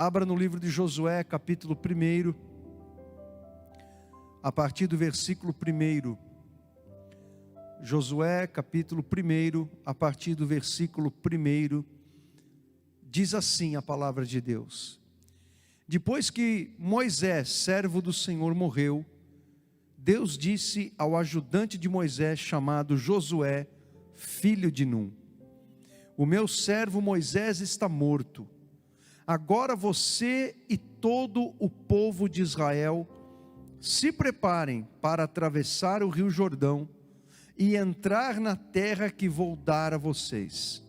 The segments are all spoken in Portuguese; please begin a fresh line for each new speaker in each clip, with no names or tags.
Abra no livro de Josué, capítulo 1, a partir do versículo 1. Josué, capítulo 1, a partir do versículo 1, diz assim a palavra de Deus: Depois que Moisés, servo do Senhor, morreu, Deus disse ao ajudante de Moisés, chamado Josué, filho de Num: O meu servo Moisés está morto. Agora você e todo o povo de Israel se preparem para atravessar o rio Jordão e entrar na terra que vou dar a vocês.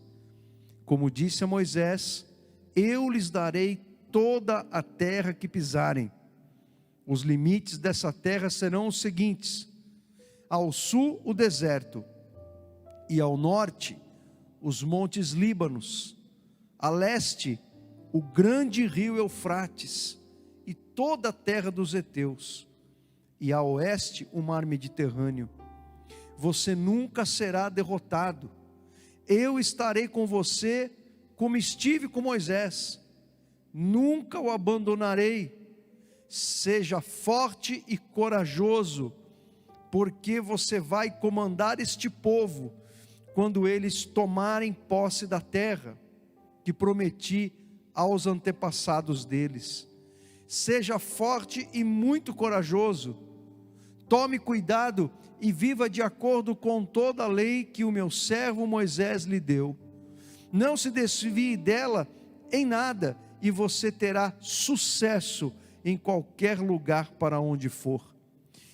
Como disse a Moisés, eu lhes darei toda a terra que pisarem. Os limites dessa terra serão os seguintes: ao sul o deserto, e ao norte os montes Líbanos, a leste o grande rio Eufrates e toda a terra dos heteus, e a oeste o mar Mediterrâneo. Você nunca será derrotado. Eu estarei com você como estive com Moisés. Nunca o abandonarei. Seja forte e corajoso, porque você vai comandar este povo quando eles tomarem posse da terra que prometi aos antepassados deles. Seja forte e muito corajoso. Tome cuidado e viva de acordo com toda a lei que o meu servo Moisés lhe deu. Não se desvie dela em nada, e você terá sucesso em qualquer lugar para onde for.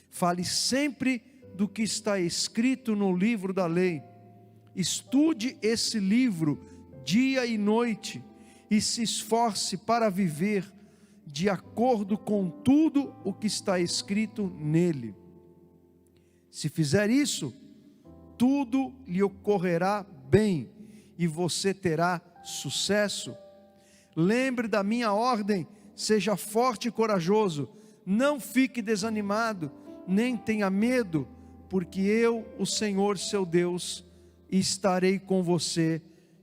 Fale sempre do que está escrito no livro da lei. Estude esse livro dia e noite, e se esforce para viver de acordo com tudo o que está escrito nele. Se fizer isso, tudo lhe ocorrerá bem e você terá sucesso. Lembre da minha ordem, seja forte e corajoso, não fique desanimado, nem tenha medo, porque eu, o Senhor seu Deus, estarei com você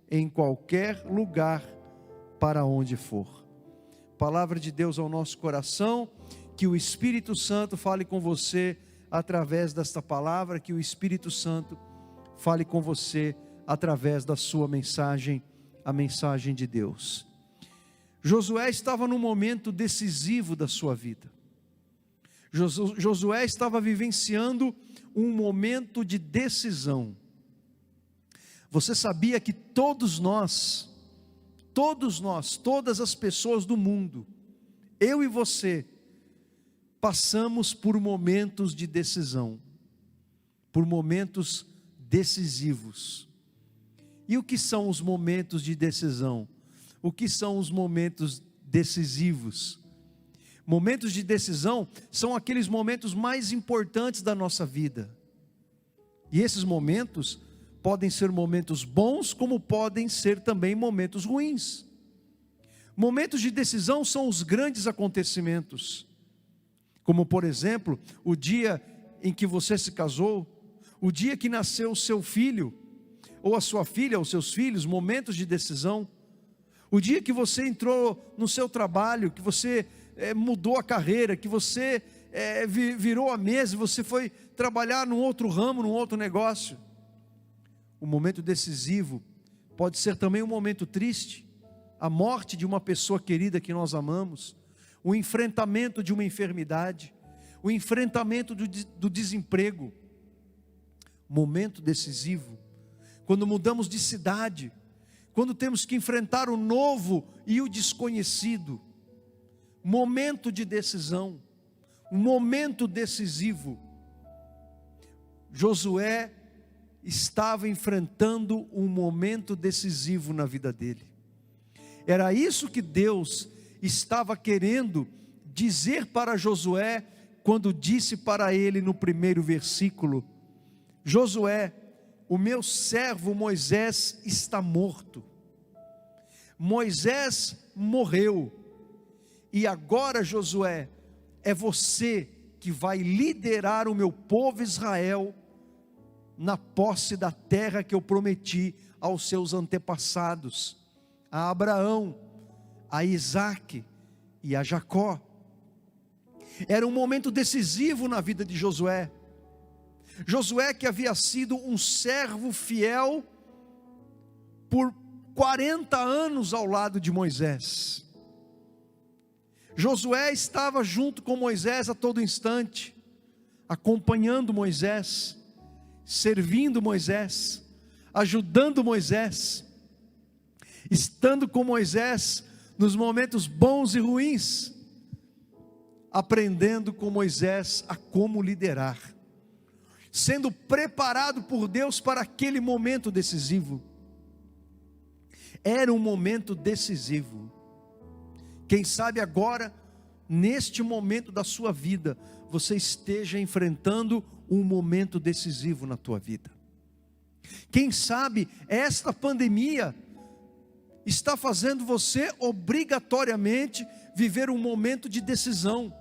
em qualquer lugar para onde for. Palavra de Deus ao nosso coração, que o Espírito Santo fale com você através desta palavra, que o Espírito Santo fale com você através da sua mensagem, a mensagem de Deus. Josué estava num momento decisivo da sua vida. Josué estava vivenciando um momento de decisão. Você sabia que todas as pessoas do mundo, eu e você, passamos por momentos de decisão, por momentos decisivos. E o que são os momentos de decisão? O que são os momentos decisivos? Momentos de decisão são aqueles momentos mais importantes da nossa vida. E esses momentos podem ser momentos bons, como podem ser também momentos ruins. Momentos de decisão são os grandes acontecimentos, como por exemplo, o dia em que você se casou, o dia que nasceu o seu filho, ou a sua filha, ou seus filhos, momentos de decisão. O dia que você entrou no seu trabalho, que você mudou a carreira, que você virou a mesa, você foi trabalhar num outro ramo, num outro negócio. O momento decisivo pode ser também um momento triste, a morte de uma pessoa querida que nós amamos, o enfrentamento de uma enfermidade, o enfrentamento do desemprego. Momento decisivo, quando mudamos de cidade, quando temos que enfrentar o novo e o desconhecido. Momento de decisão, um momento decisivo. Josué estava enfrentando um momento decisivo na vida dele. Era isso que Deus estava querendo dizer para Josué, quando disse para ele no primeiro versículo: Josué, o meu servo Moisés está morto. Moisés morreu, e agora, Josué, é você que vai liderar o meu povo Israel na posse da terra que eu prometi aos seus antepassados, a Abraão, a Isaac e a Jacó. Era um momento decisivo na vida de Josué. Josué, que havia sido um servo fiel por 40 anos ao lado de Moisés. Josué estava junto com Moisés a todo instante, acompanhando Moisés, servindo Moisés, ajudando Moisés, estando com Moisés nos momentos bons e ruins, aprendendo com Moisés a como liderar, sendo preparado por Deus para aquele momento decisivo. Era um momento decisivo. Quem sabe agora, neste momento da sua vida, você esteja enfrentando um momento decisivo na tua vida. Quem sabe esta pandemia está fazendo você obrigatoriamente viver um momento de decisão,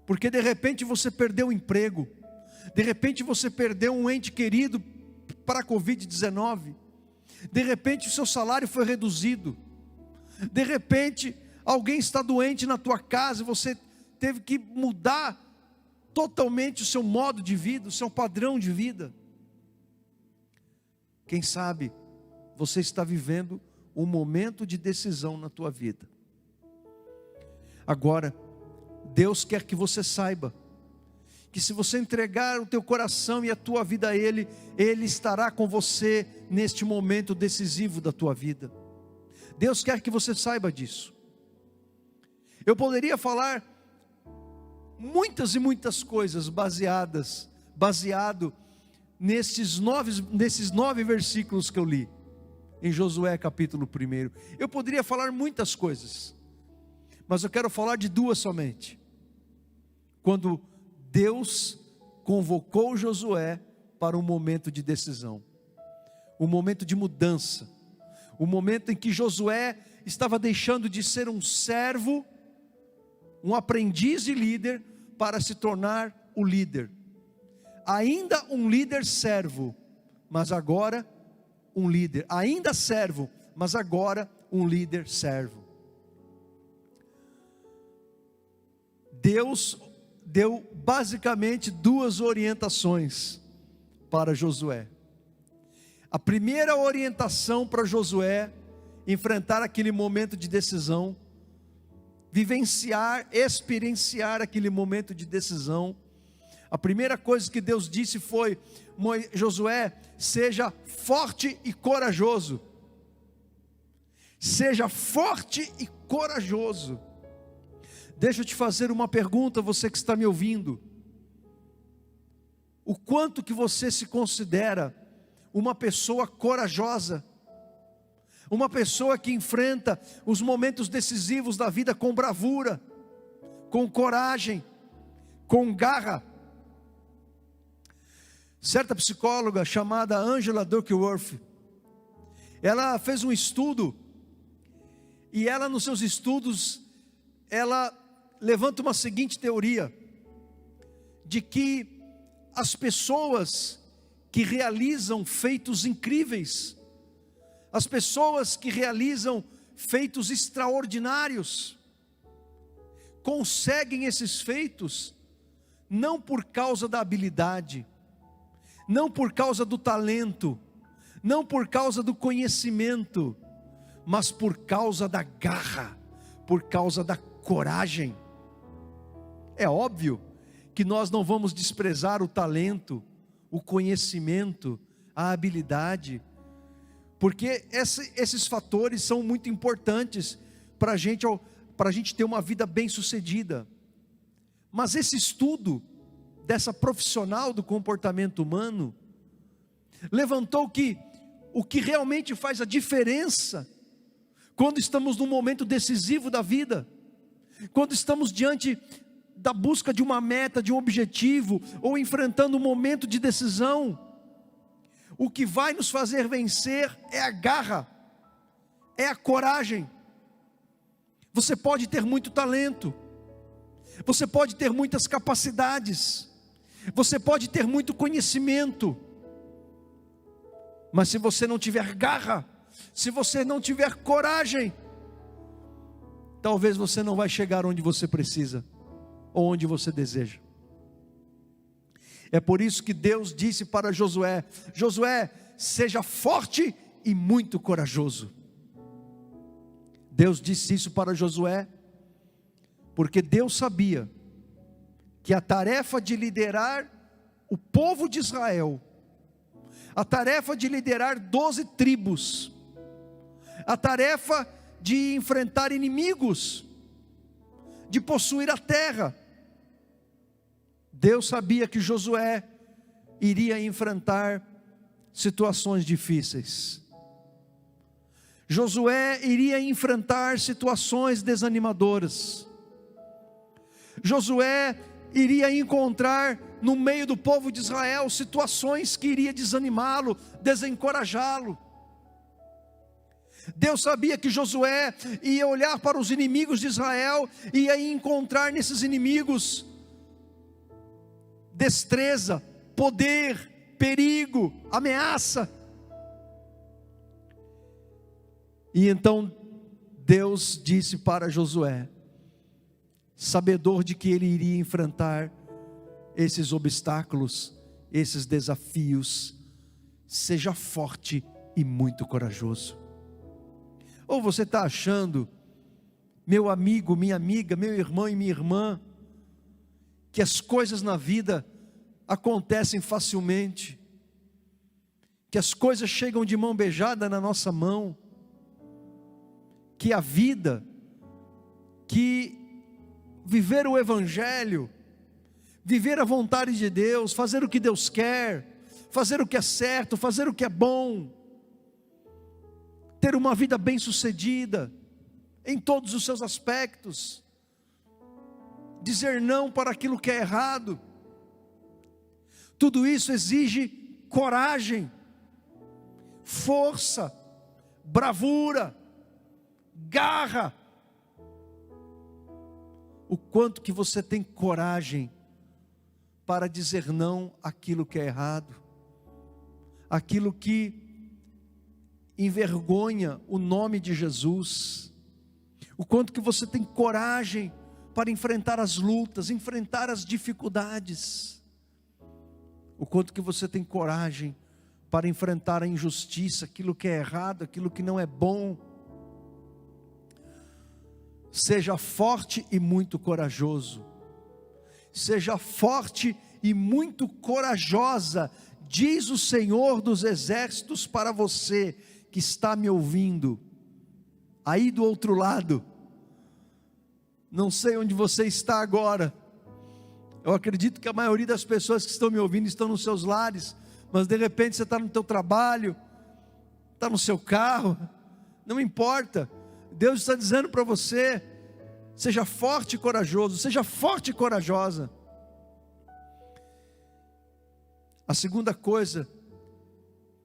porque de repente você perdeu o emprego, de repente você perdeu um ente querido para a Covid-19, de repente o seu salário foi reduzido, de repente alguém está doente na tua casa e você teve que mudar totalmente o seu modo de vida, o seu padrão de vida. Quem sabe você está vivendo um momento de decisão na tua vida. Agora, Deus quer que você saiba que se você entregar o teu coração e a tua vida a Ele, Ele estará com você neste momento decisivo da tua vida. Deus quer que você saiba disso. Eu poderia falar muitas e muitas coisas baseado nesses 9 versículos que eu li em Josué capítulo 1. Eu poderia falar muitas coisas, mas eu quero falar de 2 somente. Quando Deus convocou Josué para um momento de decisão, um momento de mudança, o momento em que Josué estava deixando de ser um servo, um aprendiz e líder, para se tornar o líder. Ainda um líder servo, mas agora um líder. Ainda servo, mas agora um líder servo. Deus deu basicamente 2 orientações para Josué. A primeira orientação para Josué enfrentar aquele momento de decisão, vivenciar, experienciar aquele momento de decisão. A primeira coisa que Deus disse foi: Josué, seja forte e corajoso. Seja forte e corajoso. Deixa eu te fazer uma pergunta, você que está me ouvindo. O quanto que você se considera uma pessoa corajosa? Uma pessoa que enfrenta os momentos decisivos da vida com bravura, com coragem, com garra. Certa psicóloga chamada Angela Duckworth, ela fez um estudo, e ela nos seus estudos, ela levanta uma seguinte teoria, de que as pessoas que realizam feitos incríveis, as pessoas que realizam feitos extraordinários, conseguem esses feitos, não por causa da habilidade, não por causa do talento, não por causa do conhecimento, mas por causa da garra, por causa da coragem. É óbvio que nós não vamos desprezar o talento, o conhecimento, a habilidade, porque esses fatores são muito importantes para a gente ter uma vida bem sucedida. Mas esse estudo dessa profissional do comportamento humano levantou que o que realmente faz a diferença quando estamos num momento decisivo da vida, quando estamos diante da busca de uma meta, de um objetivo, ou enfrentando um momento de decisão, o que vai nos fazer vencer é a garra, é a coragem. Você pode ter muito talento, você pode ter muitas capacidades, você pode ter muito conhecimento, mas se você não tiver garra, se você não tiver coragem, talvez você não vai chegar onde você precisa, ou onde você deseja. É por isso que Deus disse para Josué: Josué, seja forte e muito corajoso. Deus disse isso para Josué, porque Deus sabia que a tarefa de liderar o povo de Israel, a tarefa de liderar 12 tribos, a tarefa de enfrentar inimigos, de possuir a terra, Deus sabia que Josué iria enfrentar situações difíceis. Josué iria enfrentar situações desanimadoras. Josué iria encontrar no meio do povo de Israel situações que iria desanimá-lo, desencorajá-lo. Deus sabia que Josué ia olhar para os inimigos de Israel e ia encontrar nesses inimigos destreza, poder, perigo, ameaça. E então Deus disse para Josué, sabedor de que ele iria enfrentar esses obstáculos, esses desafios: seja forte e muito corajoso. Ou você está achando, meu amigo, minha amiga, meu irmão e minha irmã, que as coisas na vida acontecem facilmente, que as coisas chegam de mão beijada na nossa mão, que a vida, que viver o Evangelho, viver a vontade de Deus, fazer o que Deus quer, fazer o que é certo, fazer o que é bom, ter uma vida bem-sucedida em todos os seus aspectos, dizer não para aquilo que é errado, tudo isso exige coragem, força, bravura, garra. O quanto que você tem coragem para dizer não àquilo que é errado, aquilo que envergonha o nome de Jesus, o quanto que você tem coragem para enfrentar as lutas, enfrentar as dificuldades, o quanto que você tem coragem para enfrentar a injustiça, aquilo que é errado, aquilo que não é bom. Seja forte e muito corajoso, seja forte e muito corajosa, diz o Senhor dos Exércitos para você que está me ouvindo, aí do outro lado. Não sei onde você está agora, eu acredito que a maioria das pessoas que estão me ouvindo estão nos seus lares, mas de repente você está no teu trabalho, está no seu carro, não importa. Deus está dizendo para você: seja forte e corajoso, seja forte e corajosa. A segunda coisa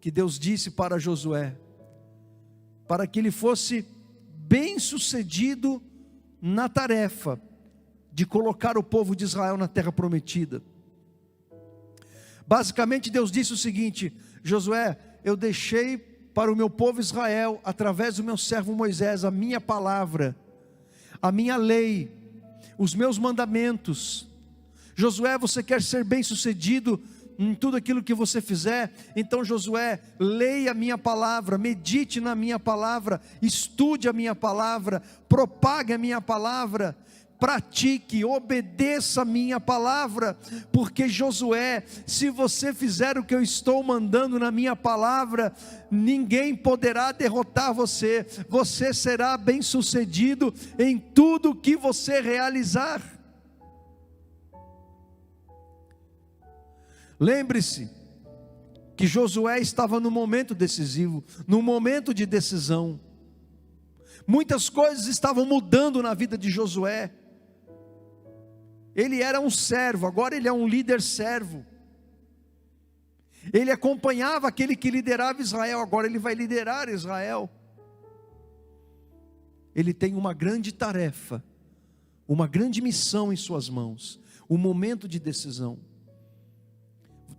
que Deus disse para Josué, para que ele fosse bem sucedido na tarefa de colocar o povo de Israel na terra prometida. Basicamente Deus disse o seguinte: Josué, eu deixei para o meu povo Israel, através do meu servo Moisés, a minha palavra, a minha lei, os meus mandamentos. Josué, você quer ser bem sucedido em tudo aquilo que você fizer? Então Josué, leia a minha palavra, medite na minha palavra, estude a minha palavra, propague a minha palavra, pratique, obedeça a minha palavra, porque Josué, se você fizer o que eu estou mandando na minha palavra, ninguém poderá derrotar você, você será bem sucedido em tudo que você realizar. Lembre-se que Josué estava no momento decisivo, no momento de decisão. Muitas coisas estavam mudando na vida de Josué. Ele era um servo, agora ele é um líder servo. Ele acompanhava aquele que liderava Israel, agora ele vai liderar Israel. Ele tem uma grande tarefa, uma grande missão em suas mãos, um momento de decisão.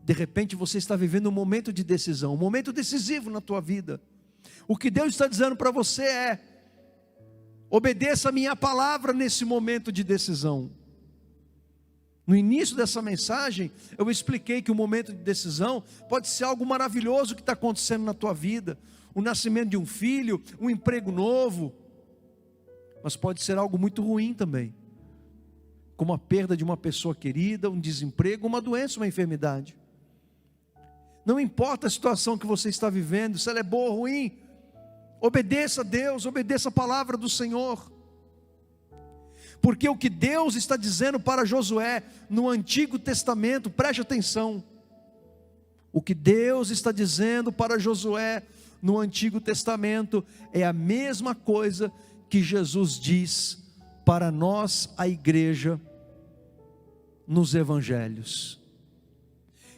De repente você está vivendo um momento de decisão, um momento decisivo na tua vida. O que Deus está dizendo para você é: Obedeça a minha palavra nesse momento de decisão. No início dessa mensagem, eu expliquei que o momento de decisão pode ser algo maravilhoso que está acontecendo na tua vida. O nascimento de um filho, um emprego novo. Mas pode ser algo muito ruim também. Como a perda de uma pessoa querida, um desemprego, uma doença, uma enfermidade. Não importa a situação que você está vivendo, se ela é boa ou ruim, obedeça a Deus, obedeça a palavra do Senhor. Porque o que Deus está dizendo para Josué no Antigo Testamento, preste atenção. O que Deus está dizendo para Josué no Antigo Testamento é a mesma coisa que Jesus diz para nós, a igreja, nos evangelhos.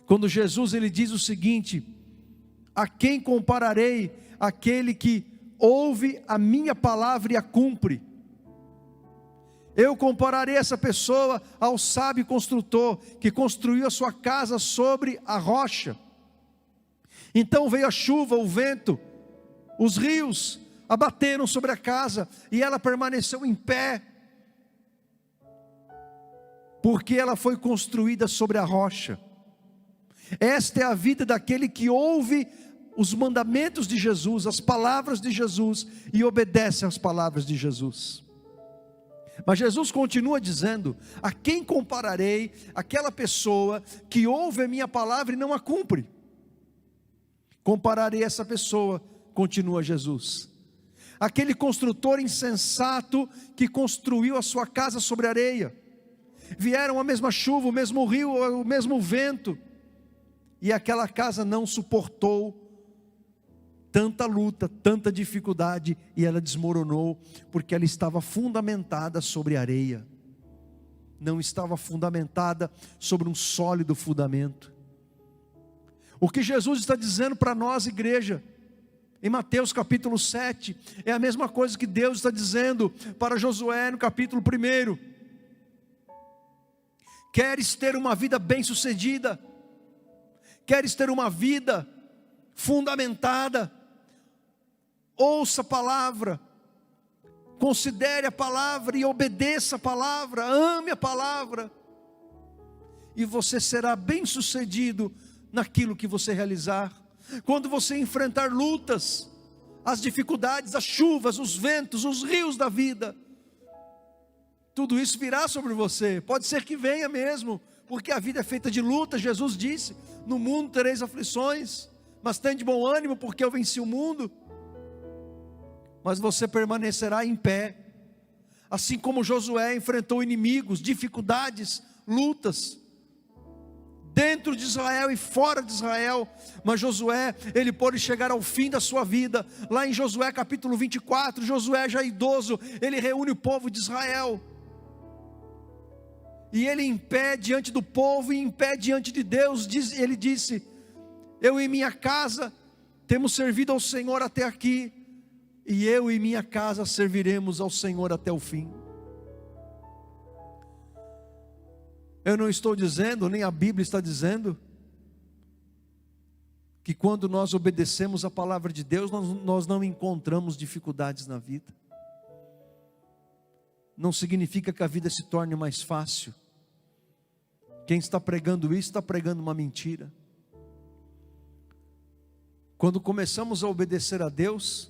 Quando Jesus ele diz o seguinte: a quem compararei aquele que ouve a minha palavra e a cumpre? Eu compararei essa pessoa ao sábio construtor, que construiu a sua casa sobre a rocha. Então veio a chuva, o vento, os rios abateram sobre a casa, e ela permaneceu em pé, porque ela foi construída sobre a rocha. Esta é a vida daquele que ouve os mandamentos de Jesus, as palavras de Jesus, e obedece às palavras de Jesus. Mas Jesus continua dizendo: a quem compararei aquela pessoa que ouve a minha palavra e não a cumpre? Compararei essa pessoa, continua Jesus, aquele construtor insensato que construiu a sua casa sobre areia. Vieram a mesma chuva, o mesmo rio, o mesmo vento, e aquela casa não suportou tanta luta, tanta dificuldade, e ela desmoronou, porque ela estava fundamentada sobre areia, não estava fundamentada sobre um sólido fundamento. O que Jesus está dizendo para nós, igreja, em Mateus capítulo 7, é a mesma coisa que Deus está dizendo para Josué no capítulo 1. Queres ter uma vida bem-sucedida? Queres ter uma vida fundamentada? Ouça a palavra, considere a palavra e obedeça a palavra, ame a palavra, e você será bem-sucedido naquilo que você realizar. Quando você enfrentar lutas, as dificuldades, as chuvas, os ventos, os rios da vida, tudo isso virá sobre você. Pode ser que venha mesmo, porque a vida é feita de luta. Jesus disse: no mundo tereis aflições, mas tende bom ânimo, porque eu venci o mundo. Mas você permanecerá em pé, assim como Josué enfrentou inimigos, dificuldades, lutas, dentro de Israel e fora de Israel. Mas Josué, ele pôde chegar ao fim da sua vida. Lá em Josué capítulo 24, Josué já idoso, ele reúne o povo de Israel, e ele em pé diante do povo, e em pé diante de Deus, ele disse: eu e minha casa temos servido ao Senhor até aqui, e eu e minha casa serviremos ao Senhor até o fim. Eu não estou dizendo, nem a Bíblia está dizendo, que quando nós obedecemos a palavra de Deus, nós não encontramos dificuldades na vida. Não significa que a vida se torne mais fácil. Quem está pregando isso, está pregando uma mentira. Quando começamos a obedecer a Deus,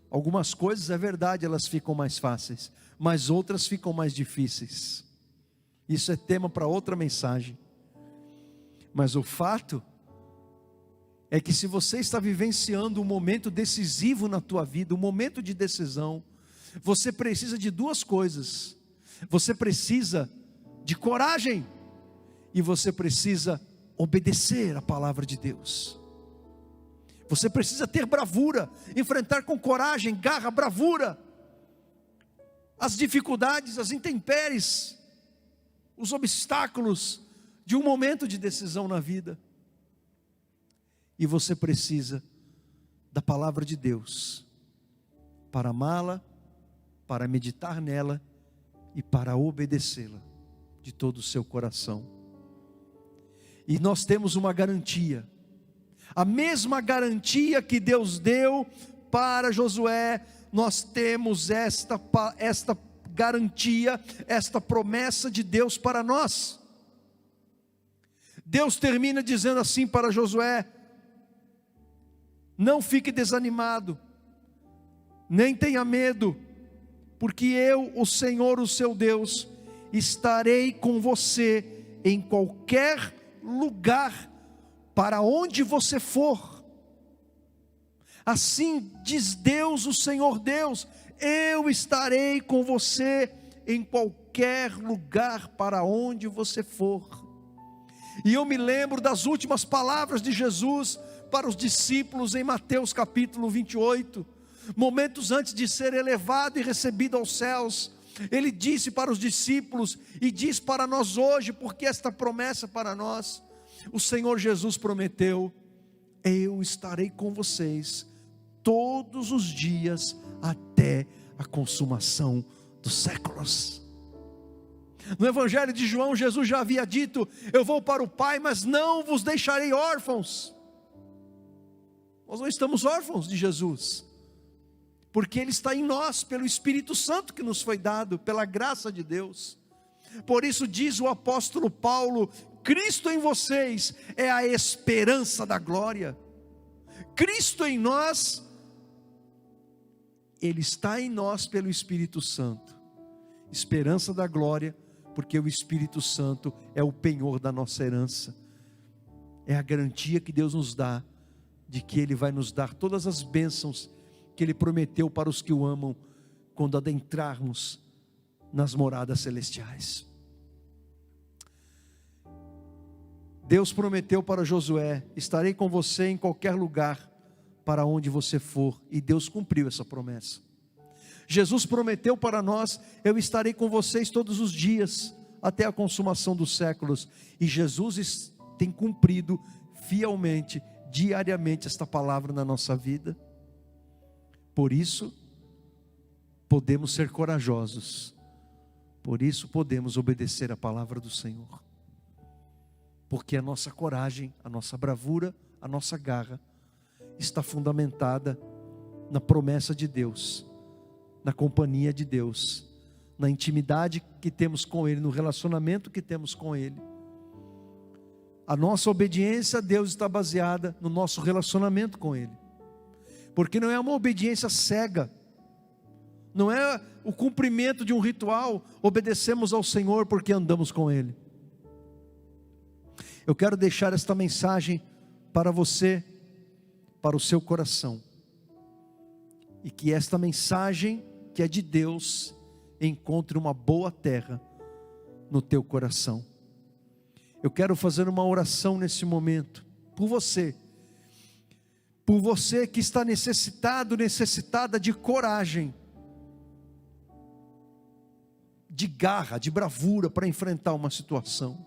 algumas coisas, é verdade, elas ficam mais fáceis, mas outras ficam mais difíceis. Isso é tema para outra mensagem. Mas o fato é que se você está vivenciando um momento decisivo na tua vida, um momento de decisão, você precisa de duas coisas. Você precisa de coragem, e você precisa obedecer a palavra de Deus. Você precisa ter bravura, enfrentar com coragem, garra, bravura as dificuldades, as intempéries, os obstáculos de um momento de decisão na vida. E você precisa da palavra de Deus para amá-la, para meditar nela e para obedecê-la de todo o seu coração. E nós temos uma garantia, a mesma garantia que Deus deu para Josué nós temos esta garantia, esta promessa de Deus para nós. Deus termina dizendo assim para Josué: não fique desanimado, nem tenha medo, porque eu, o Senhor, o seu Deus, estarei com você em qualquer lugar para onde você for. Assim diz Deus, o Senhor Deus: eu estarei com você em qualquer lugar para onde você for. E eu me lembro das últimas palavras de Jesus para os discípulos em Mateus capítulo 28, momentos antes de ser elevado e recebido aos céus. Ele disse para os discípulos e diz para nós hoje, porque esta promessa para nós, o Senhor Jesus prometeu: eu estarei com vocês todos os dias até a consumação dos séculos. No Evangelho de João, Jesus já havia dito: eu vou para o Pai, mas não vos deixarei órfãos. Nós não estamos órfãos de Jesus, porque Ele está em nós, pelo Espírito Santo que nos foi dado, pela graça de Deus. Por isso diz o apóstolo Paulo: Cristo em vocês é a esperança da glória. Cristo em nós, Ele está em nós pelo Espírito Santo. Esperança da glória, porque o Espírito Santo é o penhor da nossa herança. É a garantia que Deus nos dá, de que Ele vai nos dar todas as bênçãos que Ele prometeu para os que o amam, quando adentrarmos nas moradas celestiais. Deus prometeu para Josué: estarei com você em qualquer lugar para onde você for, e Deus cumpriu essa promessa. Jesus prometeu para nós: eu estarei com vocês todos os dias, até a consumação dos séculos, e Jesus tem cumprido fielmente, diariamente, esta palavra na nossa vida. Por isso, podemos ser corajosos, por isso podemos obedecer a palavra do Senhor, porque a nossa coragem, a nossa bravura, a nossa garra, está fundamentada na promessa de Deus, na companhia de Deus, na intimidade que temos com Ele, no relacionamento que temos com Ele. A nossa obediência a Deus está baseada no nosso relacionamento com Ele, porque não é uma obediência cega, não é o cumprimento de um ritual. Obedecemos ao Senhor porque andamos com Ele. Eu quero deixar esta mensagem para você, para o seu coração, e que esta mensagem, que é de Deus, encontre uma boa terra no teu coração. Eu quero fazer uma oração nesse momento, por você que está necessitado, necessitada de coragem, de garra, de bravura para enfrentar uma situação.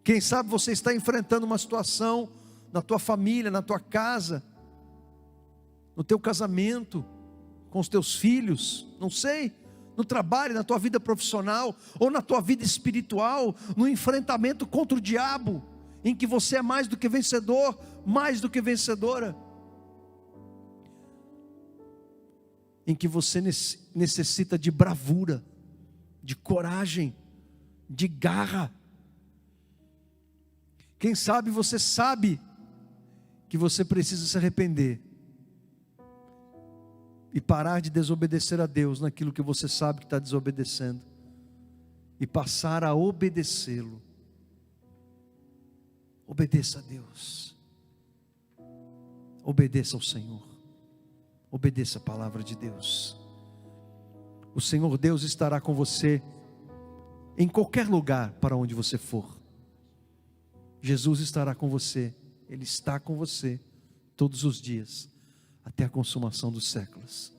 Quem sabe você está enfrentando uma situação na tua família, na tua casa, no teu casamento, com os teus filhos, não sei, no trabalho, na tua vida profissional, ou na tua vida espiritual, no enfrentamento contra o diabo, em que você é mais do que vencedor, mais do que vencedora, em que você necessita de bravura, de coragem, de garra. Quem sabe você sabe que você precisa se arrepender e parar de desobedecer a Deus naquilo que você sabe que está desobedecendo, e passar a obedecê-lo. Obedeça a Deus, obedeça ao Senhor, obedeça a palavra de Deus. O Senhor Deus estará com você em qualquer lugar para onde você for. Jesus estará com você, Ele está com você todos os dias, até a consumação dos séculos.